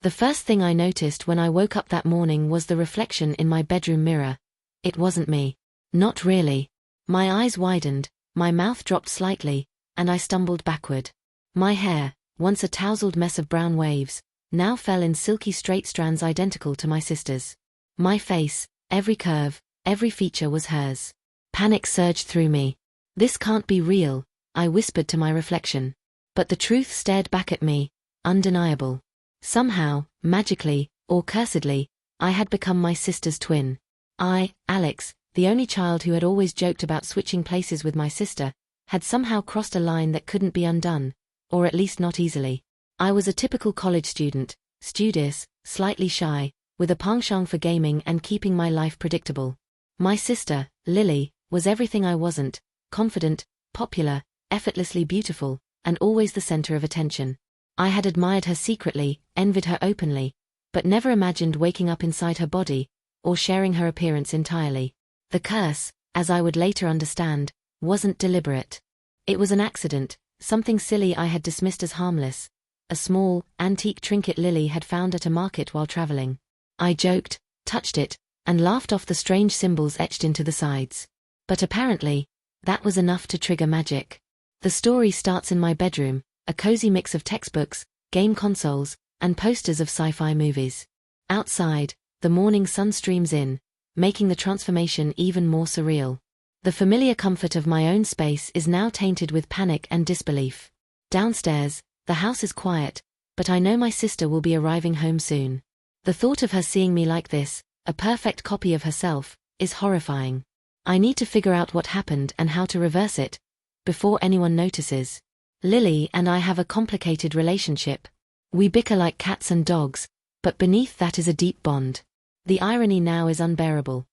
The first thing I noticed when I woke up that morning was the reflection in my bedroom mirror. It wasn't me. Not really. My eyes widened, my mouth dropped slightly, and I stumbled backward. My hair, once a tousled mess of brown waves, now fell in silky straight strands identical to my sister's. My face, every curve, every feature was hers. Panic surged through me. This can't be real, I whispered to my reflection. But the truth stared back at me, undeniable. Somehow, magically, or cursedly, I had become my sister's twin. I, Alex, the only child who had always joked about switching places with my sister, had somehow crossed a line that couldn't be undone, or at least not easily. I was a typical college student, studious, slightly shy, with a penchant for gaming and keeping my life predictable. My sister, Lily, was everything I wasn't: confident, popular, effortlessly beautiful, and always the center of attention. I had admired her secretly, envied her openly, but never imagined waking up inside her body, or sharing her appearance entirely. The curse, as I would later understand, wasn't deliberate. It was an accident, something silly I had dismissed as harmless, a small, antique trinket Lily had found at a market while traveling. I joked, touched it, and laughed off the strange symbols etched into the sides. But apparently, that was enough to trigger magic. The story starts in my bedroom, a cozy mix of textbooks, game consoles, and posters of sci-fi movies. Outside, the morning sun streams in, making the transformation even more surreal. The familiar comfort of my own space is now tainted with panic and disbelief. Downstairs, the house is quiet, but I know my sister will be arriving home soon. The thought of her seeing me like this, a perfect copy of herself, is horrifying. I need to figure out what happened and how to reverse it, before anyone notices. Lily and I have a complicated relationship. We bicker like cats and dogs, but beneath that is a deep bond. The irony now is unbearable.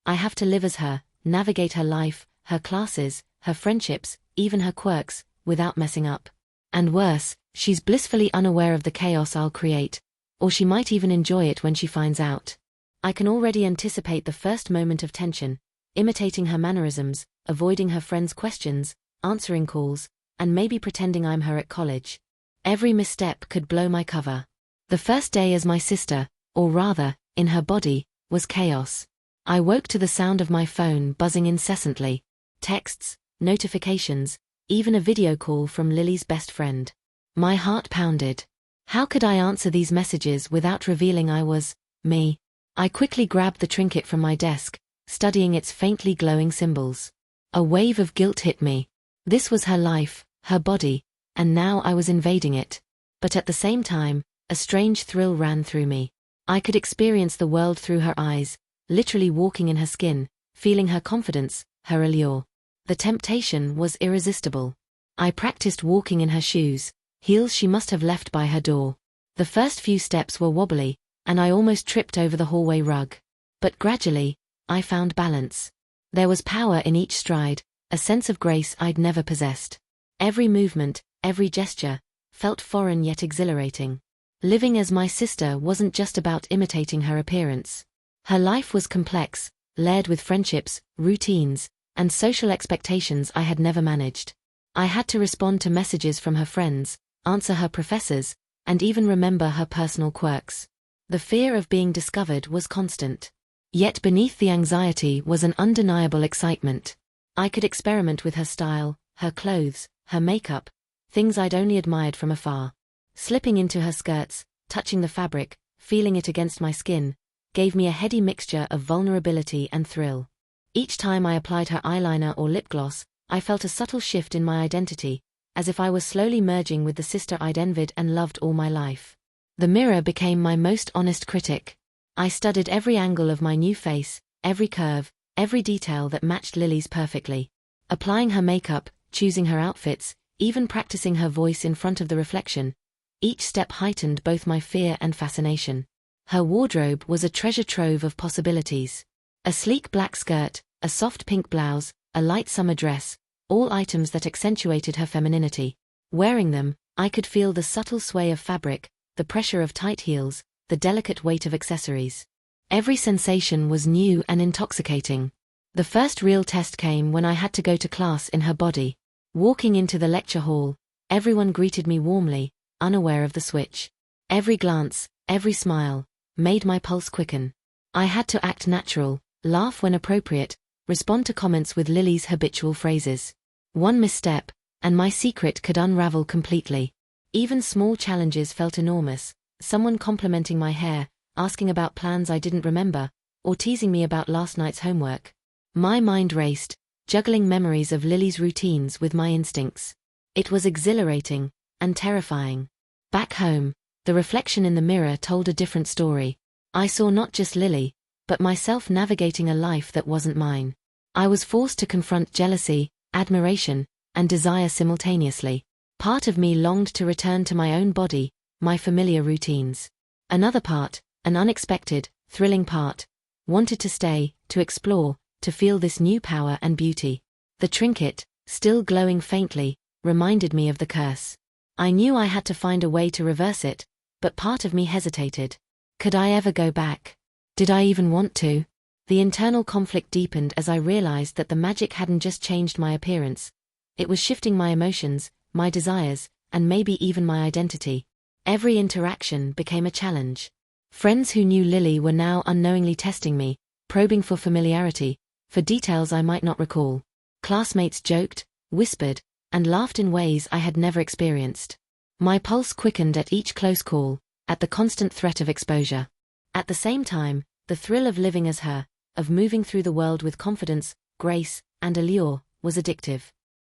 I have to live as her, navigate her life, her classes, her friendships, even her quirks, without messing up. And worse, she's blissfully unaware of the chaos I'll create, or she might even enjoy it when she finds out. I can already anticipate the first moment of tension, imitating her mannerisms, avoiding her friends' questions, answering calls, and maybe pretending I'm her at college. Every misstep could blow my cover. The first day as my sister, or rather, in her body, was chaos. I woke to the sound of my phone buzzing incessantly. Texts, notifications, even a video call from Lily's best friend. My heart pounded. How could I answer these messages without revealing I was me? I quickly grabbed the trinket from my desk, studying its faintly glowing symbols. A wave of guilt hit me. This was her life, her body, and now I was invading it. But at the same time, a strange thrill ran through me. I could experience the world through her eyes, literally walking in her skin, feeling her confidence, her allure. The temptation was irresistible. I practiced walking in her shoes, heels she must have left by her door. The first few steps were wobbly, and I almost tripped over the hallway rug. But gradually, I found balance. There was power in each stride, a sense of grace I'd never possessed. Every movement, every gesture, felt foreign yet exhilarating. Living as my sister wasn't just about imitating her appearance. Her life was complex, layered with friendships, routines, and social expectations I had never managed. I had to respond to messages from her friends, answer her professors, and even remember her personal quirks. The fear of being discovered was constant. Yet beneath the anxiety was an undeniable excitement. I could experiment with her style, her clothes, her makeup, things I'd only admired from afar. Slipping into her skirts, touching the fabric, feeling it against my skin, gave me a heady mixture of vulnerability and thrill. Each time I applied her eyeliner or lip gloss, I felt a subtle shift in my identity, as if I was slowly merging with the sister I'd envied and loved all my life. The mirror became my most honest critic. I studied every angle of my new face, every curve, every detail that matched Lily's perfectly. Applying her makeup, choosing her outfits, even practicing her voice in front of the reflection, each step heightened both my fear and fascination. Her wardrobe was a treasure trove of possibilities. A sleek black skirt, a soft pink blouse, a light summer dress, all items that accentuated her femininity. Wearing them, I could feel the subtle sway of fabric, the pressure of tight heels, the delicate weight of accessories. Every sensation was new and intoxicating. The first real test came when I had to go to class in her body. Walking into the lecture hall, everyone greeted me warmly, unaware of the switch. Every glance, every smile, made my pulse quicken. I had to act natural, laugh when appropriate, respond to comments with Lily's habitual phrases. One misstep, and my secret could unravel completely. Even small challenges felt enormous, someone complimenting my hair, asking about plans I didn't remember, or teasing me about last night's homework. My mind raced, juggling memories of Lily's routines with my instincts. It was exhilarating, and terrifying. Back home, the reflection in the mirror told a different story. I saw not just Lily, but myself navigating a life that wasn't mine. I was forced to confront jealousy, admiration, and desire simultaneously. Part of me longed to return to my own body, my familiar routines. Another part, an unexpected, thrilling part, wanted to stay, to explore, to feel this new power and beauty. The trinket, still glowing faintly, reminded me of the curse. I knew I had to find a way to reverse it, but part of me hesitated. Could I ever go back? Did I even want to? The internal conflict deepened as I realized that the magic hadn't just changed my appearance. It was shifting my emotions, my desires, and maybe even my identity. Every interaction became a challenge. Friends who knew Lily were now unknowingly testing me, probing for familiarity, for details I might not recall. Classmates joked, whispered, and laughed in ways I had never experienced. My pulse quickened at each close call, at the constant threat of exposure. At the same time, the thrill of living as her, of moving through the world with confidence, grace, and allure, was addictive.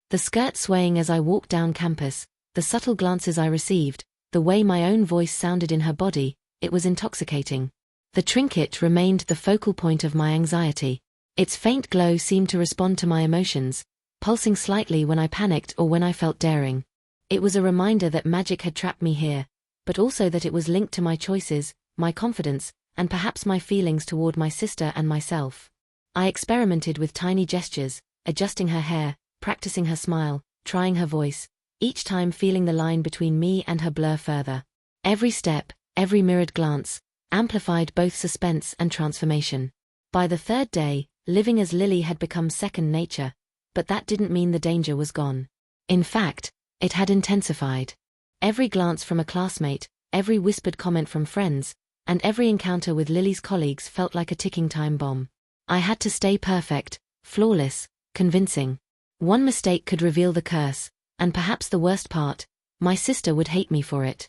The skirt swaying as I walked down campus, the subtle glances I received, the way my own voice sounded in her body, it was intoxicating. The trinket remained the focal point of my anxiety. Its faint glow seemed to respond to my emotions, pulsing slightly when I panicked or when I felt daring. It was a reminder that magic had trapped me here, but also that it was linked to my choices, my confidence, and perhaps my feelings toward my sister and myself. I experimented with tiny gestures, adjusting her hair, practicing her smile, trying her voice, each time feeling the line between me and her blur further. Every step, every mirrored glance, amplified both suspense and transformation. By the third day, living as Lily had become second nature, but that didn't mean the danger was gone. In fact, it had intensified. Every glance from a classmate, every whispered comment from friends, and every encounter with Lily's colleagues felt like a ticking time bomb. I had to stay perfect, flawless, convincing. One mistake could reveal the curse, and perhaps the worst part, my sister would hate me for it.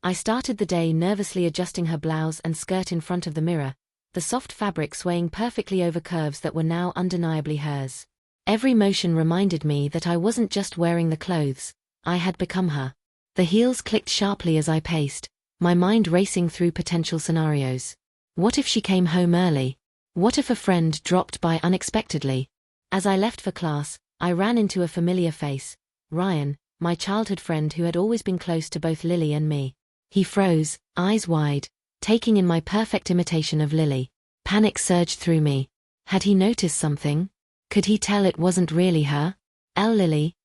I started the day nervously adjusting her blouse and skirt in front of the mirror, the soft fabric swaying perfectly over curves that were now undeniably hers. Every motion reminded me that I wasn't just wearing the clothes, I had become her. The heels clicked sharply as I paced, my mind racing through potential scenarios. What if she came home early? What if a friend dropped by unexpectedly? As I left for class, I ran into a familiar face, Ryan, my childhood friend who had always been close to both Lily and me. He froze, eyes wide, taking in my perfect imitation of Lily. Panic surged through me. Had he noticed something? Could he tell it wasn't really her? Lily?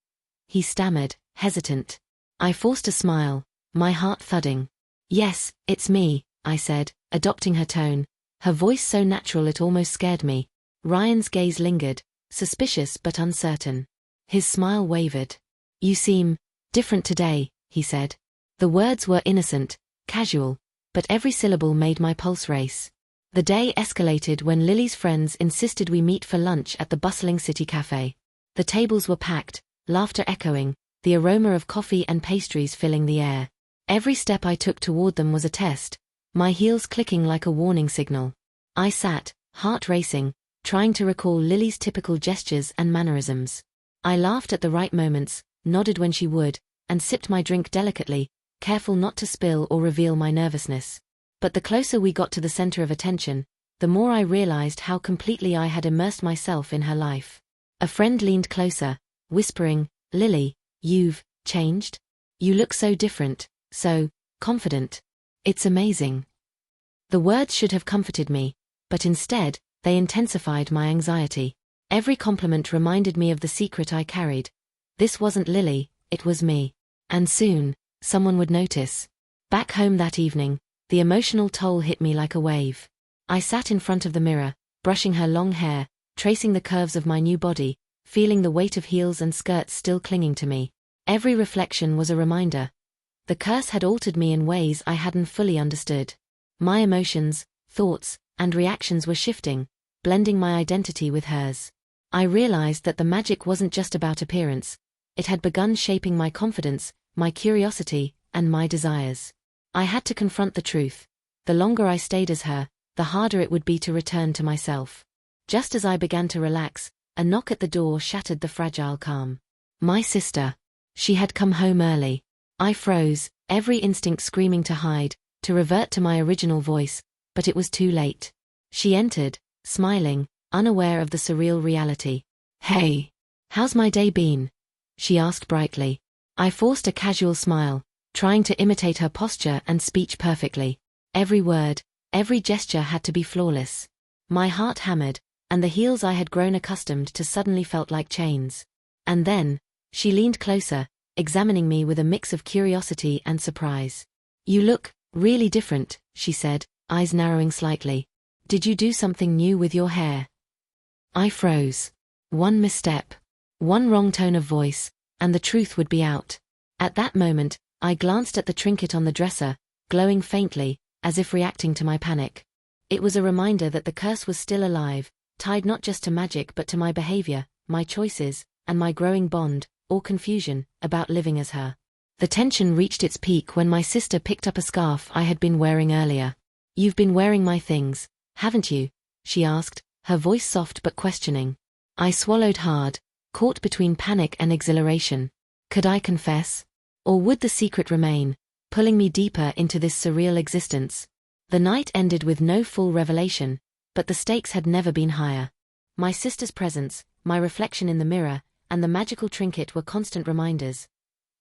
He stammered, hesitant. I forced a smile, my heart thudding. Yes, it's me, I said, adopting her tone, her voice so natural it almost scared me. Ryan's gaze lingered, suspicious but uncertain. His smile wavered. You seem different today, he said. The words were innocent, casual, but every syllable made my pulse race. The day escalated when Lily's friends insisted we meet for lunch at the bustling city cafe. The tables were packed, laughter echoing, the aroma of coffee and pastries filling the air. Every step I took toward them was a test, my heels clicking like a warning signal. I sat, heart racing, trying to recall Lily's typical gestures and mannerisms. I laughed at the right moments, nodded when she would, and sipped my drink delicately, careful not to spill or reveal my nervousness. But the closer we got to the center of attention, the more I realized how completely I had immersed myself in her life. A friend leaned closer, whispering, Lily, you've changed? You look so different, so confident. It's amazing. The words should have comforted me, but instead, they intensified my anxiety. Every compliment reminded me of the secret I carried. This wasn't Lily, it was me. And soon, someone would notice. Back home that evening, the emotional toll hit me like a wave. I sat in front of the mirror, brushing her long hair, tracing the curves of my new body, feeling the weight of heels and skirts still clinging to me. Every reflection was a reminder. The curse had altered me in ways I hadn't fully understood. My emotions, thoughts, and reactions were shifting, blending my identity with hers. I realized that the magic wasn't just about appearance. It had begun shaping my confidence, my curiosity, and my desires. I had to confront the truth. The longer I stayed as her, the harder it would be to return to myself. Just as I began to relax, a knock at the door shattered the fragile calm. My sister. She had come home early. I froze, every instinct screaming to hide, to revert to my original voice, but it was too late. She entered, smiling, unaware of the surreal reality. "Hey, how's my day been?" she asked brightly. I forced a casual smile, trying to imitate her posture and speech perfectly. Every word, every gesture had to be flawless. My heart hammered, and the heels I had grown accustomed to suddenly felt like chains. And then, she leaned closer, examining me with a mix of curiosity and surprise. "You look really different," she said, eyes narrowing slightly. "Did you do something new with your hair?" I froze. One misstep, one wrong tone of voice, and the truth would be out. At that moment, I glanced at the trinket on the dresser, glowing faintly, as if reacting to my panic. It was a reminder that the curse was still alive, tied not just to magic but to my behavior, my choices, and my growing bond, or confusion, about living as her. The tension reached its peak when my sister picked up a scarf I had been wearing earlier. "You've been wearing my things, haven't you?" she asked, her voice soft but questioning. I swallowed hard, caught between panic and exhilaration. Could I confess? Or would the secret remain, pulling me deeper into this surreal existence? The night ended with no full revelation, but the stakes had never been higher. My sister's presence, my reflection in the mirror, and the magical trinket were constant reminders.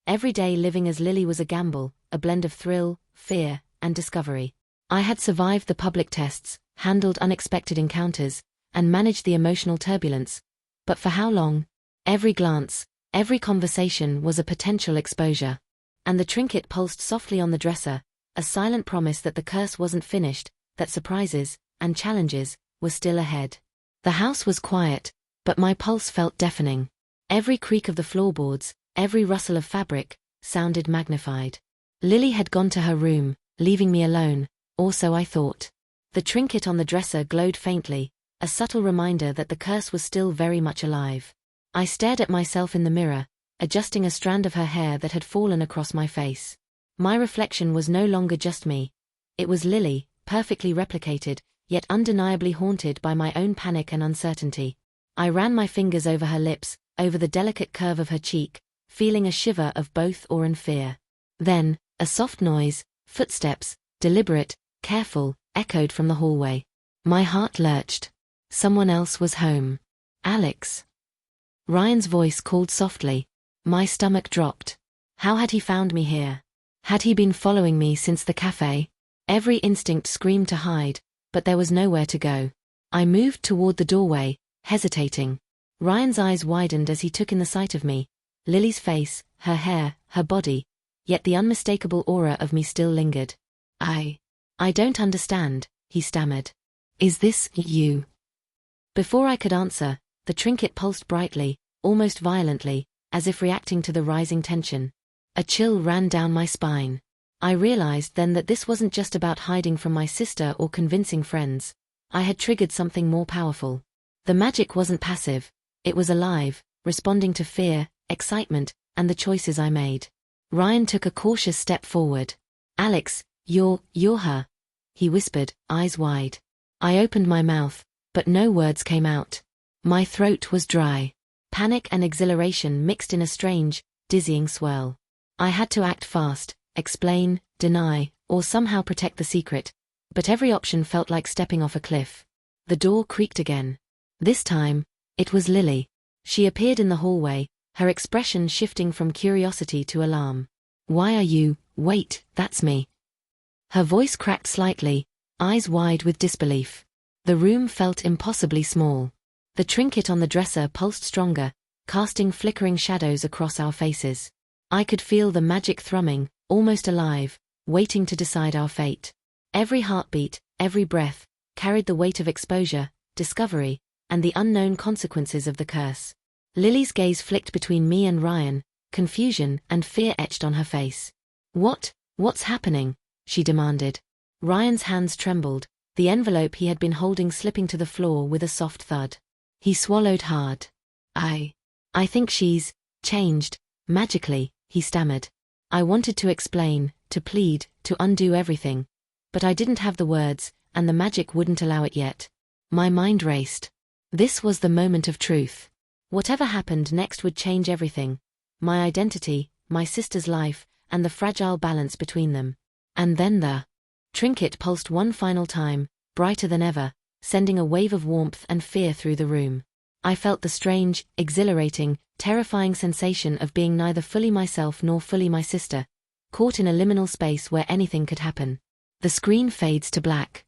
Every day living as Lily was a gamble, a blend of thrill, fear, and discovery. I had survived the public tests, handled unexpected encounters, and managed the emotional turbulence. But for how long? Every glance, every conversation was a potential exposure. And the trinket pulsed softly on the dresser, a silent promise that the curse wasn't finished, that surprises, and challenges, were still ahead. The house was quiet, but my pulse felt deafening. Every creak of the floorboards, every rustle of fabric, sounded magnified. Lily had gone to her room, leaving me alone, or so I thought. The trinket on the dresser glowed faintly, a subtle reminder that the curse was still very much alive. I stared at myself in the mirror, adjusting a strand of her hair that had fallen across my face. My reflection was no longer just me. It was Lily, perfectly replicated, yet undeniably haunted by my own panic and uncertainty. I ran my fingers over her lips, over the delicate curve of her cheek, feeling a shiver of both awe and fear. Then, a soft noise, footsteps, deliberate, careful, echoed from the hallway. My heart lurched. Someone else was home. "Alex." Ryan's voice called softly. My stomach dropped. How had he found me here? Had he been following me since the cafe? Every instinct screamed to hide, but there was nowhere to go. I moved toward the doorway, hesitating. Ryan's eyes widened as he took in the sight of me. Lily's face, her hair, her body, yet the unmistakable aura of me still lingered. I don't understand," he stammered. "Is this you?" Before I could answer, the trinket pulsed brightly, almost violently, as if reacting to the rising tension. A chill ran down my spine. I realized then that this wasn't just about hiding from my sister or convincing friends. I had triggered something more powerful. The magic wasn't passive. It was alive, responding to fear, excitement, and the choices I made. Ryan took a cautious step forward. "Alex, you're her," he whispered, eyes wide. I opened my mouth, but no words came out. My throat was dry. Panic and exhilaration mixed in a strange, dizzying swirl. I had to act fast, explain, deny, or somehow protect the secret, but every option felt like stepping off a cliff. The door creaked again. This time, it was Lily. She appeared in the hallway, her expression shifting from curiosity to alarm. "Why are you? Wait, that's me." Her voice cracked slightly, eyes wide with disbelief. The room felt impossibly small. The trinket on the dresser pulsed stronger, casting flickering shadows across our faces. I could feel the magic thrumming, almost alive, waiting to decide our fate. Every heartbeat, every breath, carried the weight of exposure, discovery, and the unknown consequences of the curse. Lily's gaze flicked between me and Ryan, confusion and fear etched on her face. What's happening?" she demanded. Ryan's hands trembled, the envelope he had been holding slipping to the floor with a soft thud. He swallowed hard. I think she's changed, magically, he stammered. I wanted to explain, to plead, to undo everything. But I didn't have the words, and the magic wouldn't allow it yet. My mind raced. This was the moment of truth. Whatever happened next would change everything. My identity, my sister's life, and the fragile balance between them. And then the trinket pulsed one final time, brighter than ever, sending a wave of warmth and fear through the room. I felt the strange, exhilarating, terrifying sensation of being neither fully myself nor fully my sister, caught in a liminal space where anything could happen. The screen fades to black.